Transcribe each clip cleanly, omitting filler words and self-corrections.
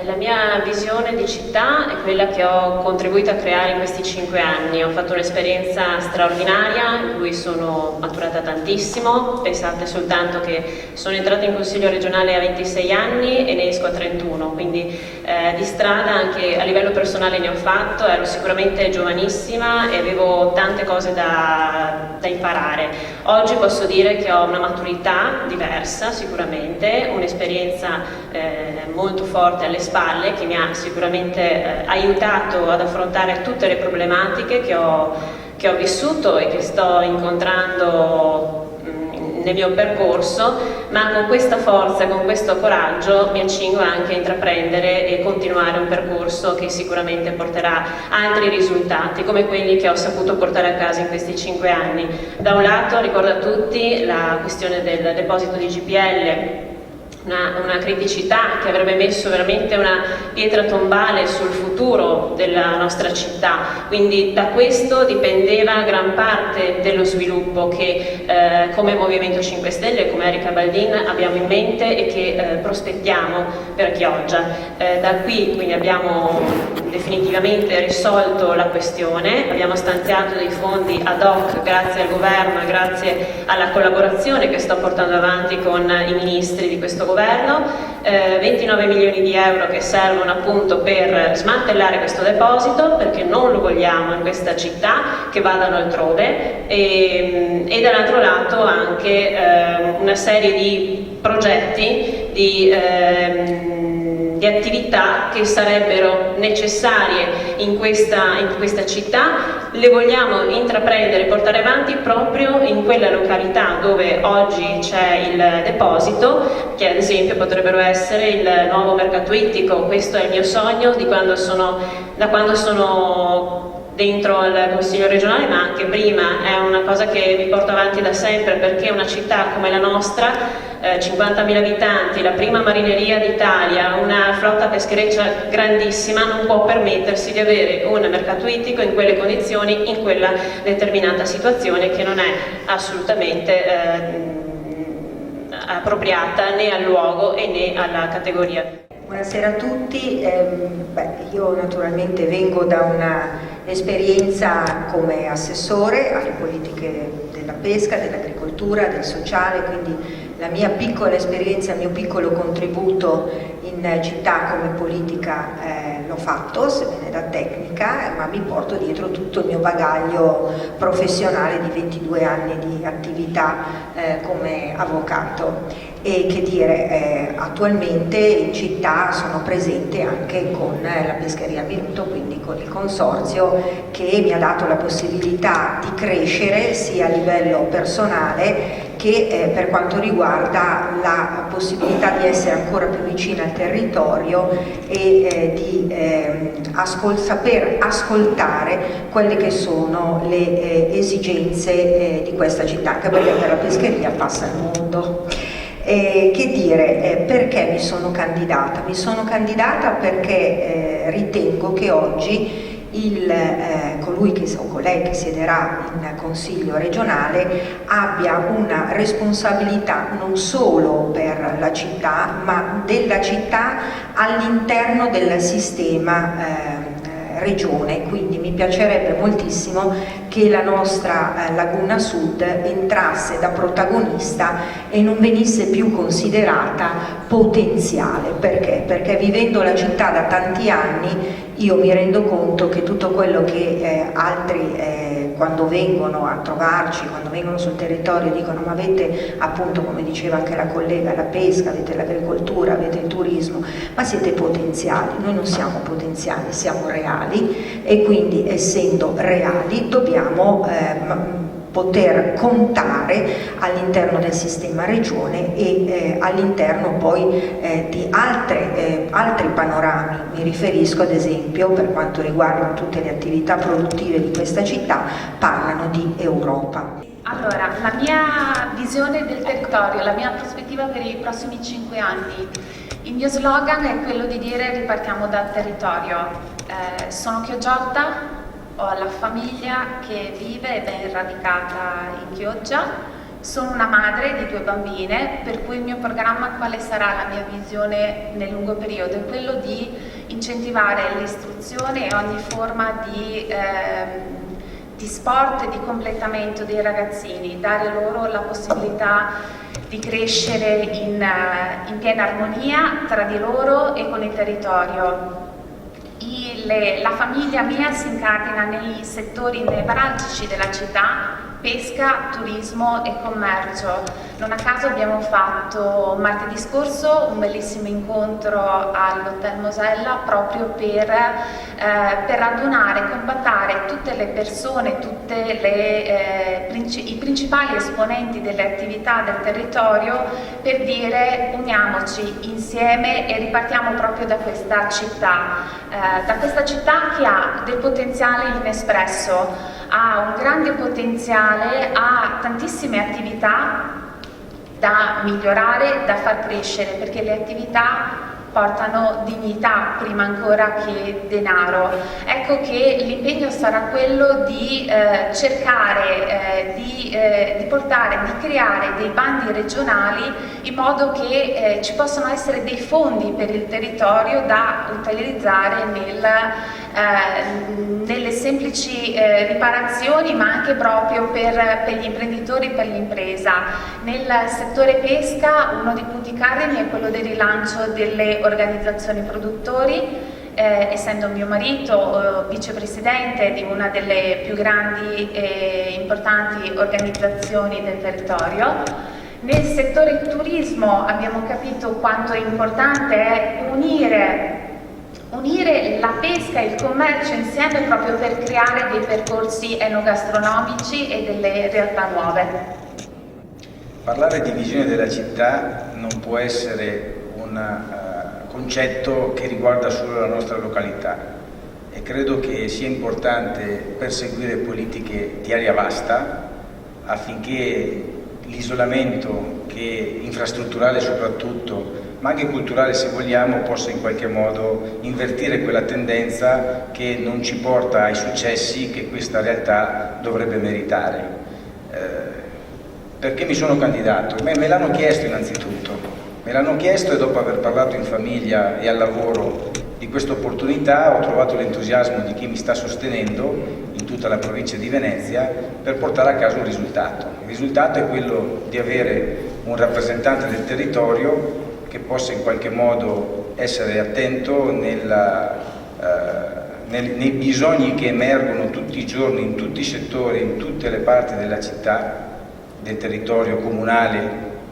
La mia visione di città è quella che ho contribuito a creare in questi 5 anni. Ho fatto un'esperienza straordinaria in cui sono maturata tantissimo. Pensate soltanto che sono entrata in Consiglio regionale a 26 anni e ne esco a 31, quindi di strada anche a livello personale ne ho fatto. Ero sicuramente giovanissima e avevo tante cose da imparare. Oggi posso dire che ho una maturità diversa sicuramente, un'esperienza molto forte alle spalle che mi ha sicuramente aiutato ad affrontare tutte le problematiche che ho vissuto e che sto incontrando nel mio percorso, ma con questa forza, con questo coraggio mi accingo anche a intraprendere e continuare un percorso che sicuramente porterà altri risultati come quelli che ho saputo portare a casa in questi 5 anni. Da un lato ricordo a tutti la questione del deposito di GPL, una criticità che avrebbe messo veramente una pietra tombale sul futuro della nostra città, quindi da questo dipendeva gran parte dello sviluppo che come Movimento 5 Stelle, come Erika Baldin abbiamo in mente e che prospettiamo per Chioggia. Da qui quindi abbiamo definitivamente risolto la questione, abbiamo stanziato dei fondi ad hoc grazie al governo e grazie alla collaborazione che sto portando avanti con i ministri di questo governo, 29 milioni di euro che servono appunto per smantellare questo deposito perché non lo vogliamo in questa città, che vadano altrove, e dall'altro lato anche una serie di progetti, di attività che sarebbero necessarie in questa città. Le vogliamo intraprendere e portare avanti proprio in quella località dove oggi c'è il deposito, che ad esempio potrebbero essere il nuovo mercato ittico. Questo è il mio sogno da quando sono dentro al Consiglio regionale, ma anche prima. È una cosa che mi porto avanti da sempre, perché una città come la nostra, 50.000 abitanti, la prima marineria d'Italia, una flotta peschereccia grandissima, non può permettersi di avere un mercato ittico in quelle condizioni, in quella determinata situazione che non è assolutamente appropriata né al luogo e né alla categoria. Buonasera a tutti. Io naturalmente vengo da una esperienza come assessore alle politiche della pesca, dell'agricoltura, del sociale, quindi la mia piccola esperienza, il mio piccolo contributo in città come politica l'ho fatto, sebbene da tecnica, ma mi porto dietro tutto il mio bagaglio professionale di 22 anni di attività come avvocato. E che dire, attualmente in città sono presente anche con la Pescheria Minuto, quindi con il consorzio che mi ha dato la possibilità di crescere sia a livello personale che per quanto riguarda la possibilità di essere ancora più vicina al territorio e di saper ascoltare quelle che sono le esigenze di questa città, anche perché per la pescheria passa il mondo. Che dire, perché mi sono candidata? Mi sono candidata perché ritengo che oggi colui o colei che siederà in Consiglio regionale abbia una responsabilità non solo per la città, ma della città all'interno del sistema regione, quindi mi piacerebbe moltissimo che la nostra Laguna Sud entrasse da protagonista e non venisse più considerata potenziale. Perché? Perché vivendo la città da tanti anni io mi rendo conto che tutto quello che altri quando vengono a trovarci, quando vengono sul territorio dicono ma avete appunto, come diceva anche la collega, la pesca, avete l'agricoltura, avete il turismo, ma siete potenziali. Noi non siamo potenziali, siamo reali e quindi essendo reali dobbiamo poter contare all'interno del sistema regione e all'interno poi di altri panorami. Mi riferisco ad esempio, per quanto riguarda tutte le attività produttive di questa città, parlano di Europa. Allora, la mia visione del territorio, la mia prospettiva per i prossimi 5 anni, il mio slogan è quello di dire ripartiamo dal territorio. Sono chiogiotta, ho la famiglia che vive e ben radicata in Chioggia Sono una madre di 2 bambine, per cui il mio programma, quale sarà la mia visione nel lungo periodo? È quello di incentivare l'istruzione e ogni forma di sport e di completamento dei ragazzini, dare loro la possibilità di crescere in piena armonia tra di loro e con il territorio. La famiglia mia si incardina nei settori nevralgici della città: pesca, turismo e commercio. Non a caso abbiamo fatto martedì scorso un bellissimo incontro all'Hotel Mosella proprio per radunare e compattare tutte le persone, i principali esponenti delle attività del territorio, per dire: uniamoci insieme e ripartiamo proprio da questa città che ha del potenziale inespresso, ha un grande potenziale, ha tantissime attività da migliorare, da far crescere, perché le attività portano dignità prima ancora che denaro. Ecco che l'impegno sarà quello di cercare di creare dei bandi regionali, in modo che ci possano essere dei fondi per il territorio da utilizzare nelle semplici riparazioni, ma anche proprio per gli imprenditori, per l'impresa. Nel settore pesca uno dei punti cardini è quello del rilancio delle organizzazioni produttori, essendo mio marito vicepresidente di una delle più grandi e importanti organizzazioni del territorio. Nel settore turismo abbiamo capito quanto importante è unire la pesca e il commercio insieme, proprio per creare dei percorsi enogastronomici e delle realtà nuove. Parlare di visione della città non può essere un concetto che riguarda solo la nostra località, e credo che sia importante perseguire politiche di area vasta affinché l'isolamento, che infrastrutturale soprattutto, ma anche culturale se vogliamo, possa in qualche modo invertire quella tendenza che non ci porta ai successi che questa realtà dovrebbe meritare. Perché mi sono candidato? Me l'hanno chiesto innanzitutto, me l'hanno chiesto, e dopo aver parlato in famiglia e al lavoro di questa opportunità ho trovato l'entusiasmo di chi mi sta sostenendo in tutta la provincia di Venezia per portare a casa un risultato. Il risultato è quello di avere un rappresentante del territorio che possa in qualche modo essere attento nei bisogni che emergono tutti i giorni, in tutti i settori, in tutte le parti della città, del territorio comunale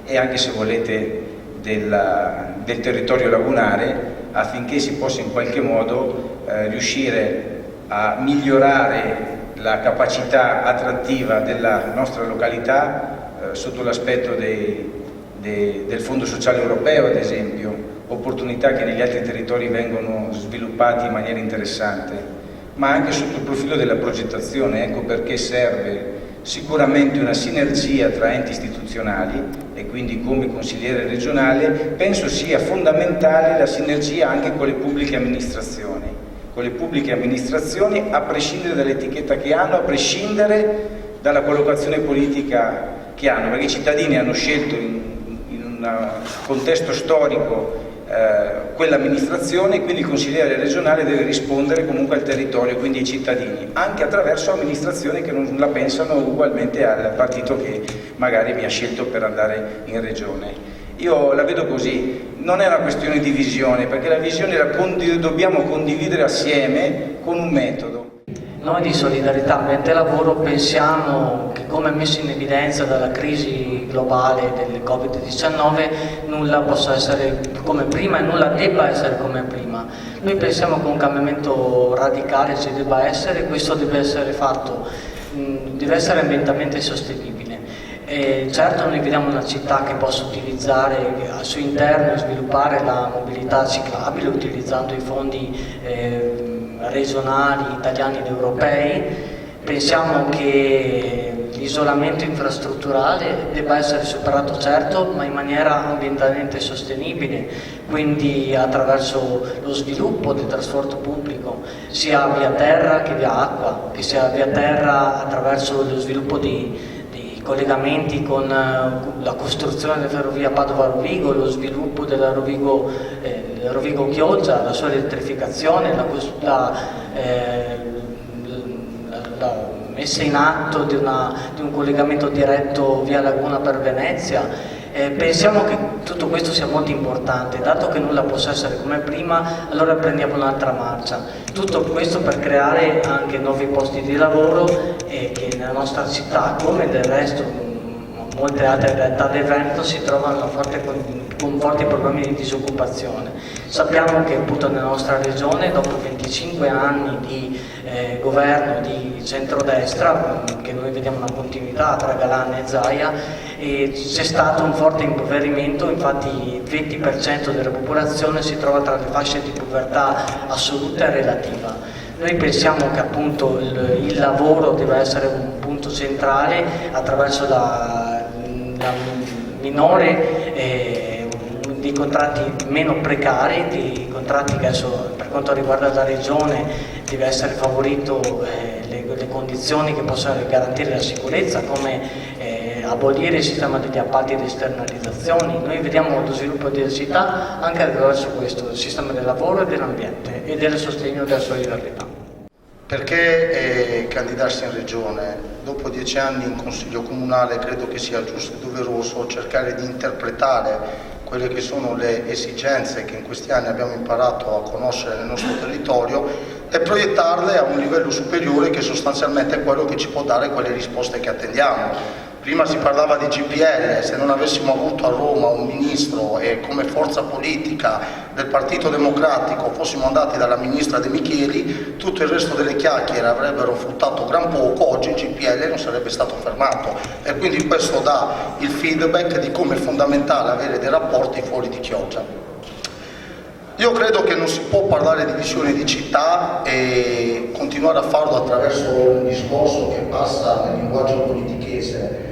e anche, se volete, del territorio lagunare, affinché si possa in qualche modo riuscire a migliorare la capacità attrattiva della nostra località sotto l'aspetto del Fondo Sociale Europeo, ad esempio, opportunità che negli altri territori vengono sviluppati in maniera interessante, ma anche sotto il profilo della progettazione. Ecco perché serve sicuramente una sinergia tra enti istituzionali, e quindi come consigliere regionale penso sia fondamentale la sinergia anche con le pubbliche amministrazioni, a prescindere dall'etichetta che hanno, a prescindere dalla collocazione politica che hanno, perché i cittadini hanno scelto in un contesto storico quell'amministrazione, e quindi il consigliere regionale deve rispondere comunque al territorio, quindi ai cittadini, anche attraverso amministrazioni che non la pensano ugualmente al partito che magari mi ha scelto per andare in regione. Io la vedo così, non è una questione di visione, perché la visione dobbiamo condividere assieme con un metodo. Noi di Solidarietà Ambiente e Lavoro pensiamo che, come messo in evidenza dalla crisi globale del Covid-19, nulla possa essere come prima e nulla debba essere come prima. Noi pensiamo che un cambiamento radicale ci debba essere, questo deve essere fatto, deve essere ambientalmente sostenibile. E certo noi vediamo una città che possa utilizzare al suo interno e sviluppare la mobilità ciclabile utilizzando i fondi regionali, italiani ed europei. Pensiamo che l'isolamento infrastrutturale debba essere superato, certo, ma in maniera ambientalmente sostenibile, quindi attraverso lo sviluppo del trasporto pubblico, sia via terra che via acqua, che sia via terra attraverso lo sviluppo di collegamenti con la costruzione della ferrovia Padova-Rovigo, lo sviluppo della Rovigo-Chioggia, la sua elettrificazione, la messa in atto di un collegamento diretto via Laguna per Venezia. Pensiamo che tutto questo sia molto importante, dato che nulla possa essere come prima, allora prendiamo un'altra marcia. Tutto questo per creare anche nuovi posti di lavoro che nella nostra città, come del resto molte altre realtà del Veneto, si trovano con forti problemi di disoccupazione. Sappiamo che appunto nella nostra regione, dopo 25 anni di governo di centrodestra, che noi vediamo una continuità tra Galan e Zaia, c'è stato un forte impoverimento, infatti il 20% della popolazione si trova tra le fasce di povertà assoluta e relativa. Noi pensiamo che appunto il lavoro deve essere un punto centrale attraverso la minore di contratti meno precari, di contratti che adesso per quanto riguarda la regione deve essere favorito le condizioni che possano garantire la sicurezza, come abolire il sistema degli appalti e delle esternalizzazioni. Noi vediamo lo sviluppo della città anche attraverso questo, il sistema del lavoro e dell'ambiente e del sostegno della solidarietà. Perché candidarsi in regione? Dopo 10 anni in consiglio comunale credo che sia giusto e doveroso cercare di interpretare quelle che sono le esigenze che in questi anni abbiamo imparato a conoscere nel nostro territorio e proiettarle a un livello superiore che sostanzialmente è quello che ci può dare quelle risposte che attendiamo. Prima si parlava di GPL, se non avessimo avuto a Roma un ministro e come forza politica del Partito Democratico fossimo andati dalla ministra De Micheli, tutto il resto delle chiacchiere avrebbero fruttato gran poco, oggi il GPL non sarebbe stato fermato e quindi questo dà il feedback di come è fondamentale avere dei rapporti fuori di Chioggia. Io credo che non si può parlare di visione di città e continuare a farlo attraverso un discorso che passa nel linguaggio politichese,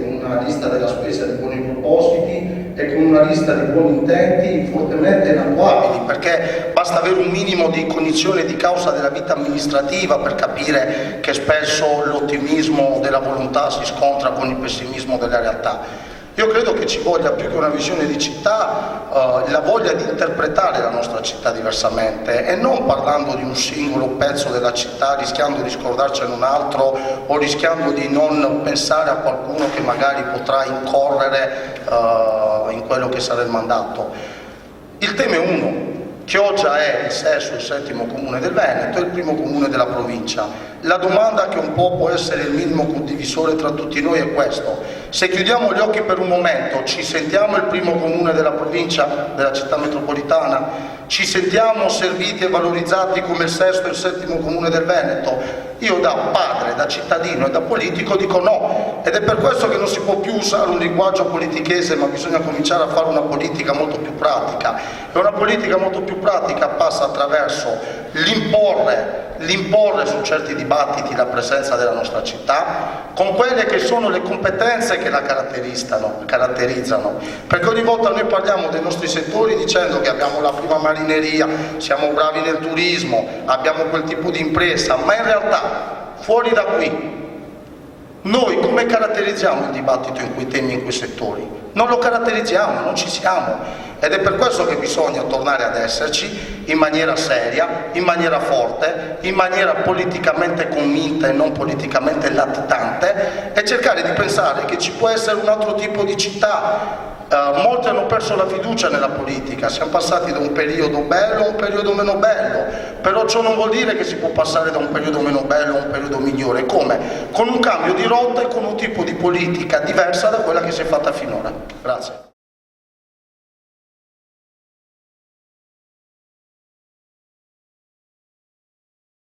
con una lista della spesa di buoni propositi e con una lista di buoni intenti fortemente inattuabili, perché basta avere un minimo di cognizione di causa della vita amministrativa per capire che spesso l'ottimismo della volontà si scontra con il pessimismo della realtà. Io credo che ci voglia più che una visione di città la voglia di interpretare la nostra città diversamente e non parlando di un singolo pezzo della città rischiando di scordarcene un altro o rischiando di non pensare a qualcuno che magari potrà incorrere in quello che sarà il mandato. Il tema è uno. Chioggia è il sesto o il settimo comune del Veneto e il primo comune della provincia. La domanda che un po' può essere il minimo condivisore tra tutti noi è questo: se chiudiamo gli occhi per un momento, ci sentiamo il primo comune della provincia, della città metropolitana? Ci sentiamo serviti e valorizzati come il sesto e il settimo comune del Veneto? Io da padre, da cittadino e da politico dico no, ed è per questo che non si può più usare un linguaggio politichese, ma bisogna cominciare a fare una politica molto più pratica, e una politica molto più pratica passa attraverso l'imporre su certi dibattiti la presenza della nostra città con quelle che sono le competenze che la caratterizzano, perché ogni volta noi parliamo dei nostri settori dicendo che abbiamo la prima marineria, siamo bravi nel turismo, abbiamo quel tipo di impresa, ma in realtà fuori da qui noi come caratterizziamo il dibattito in quei temi, in quei settori? Non lo caratterizziamo, non ci siamo, ed è per questo che bisogna tornare ad esserci in maniera seria, in maniera forte, in maniera politicamente convinta e non politicamente latitante, e cercare di pensare che ci può essere un altro tipo di città. Molti hanno perso la fiducia nella politica, siamo passati da un periodo bello a un periodo meno bello, però ciò non vuol dire che si può passare da un periodo meno bello a un periodo migliore. Come? Con un cambio di rotta e con un tipo di politica diversa da quella che si è fatta finora. Grazie.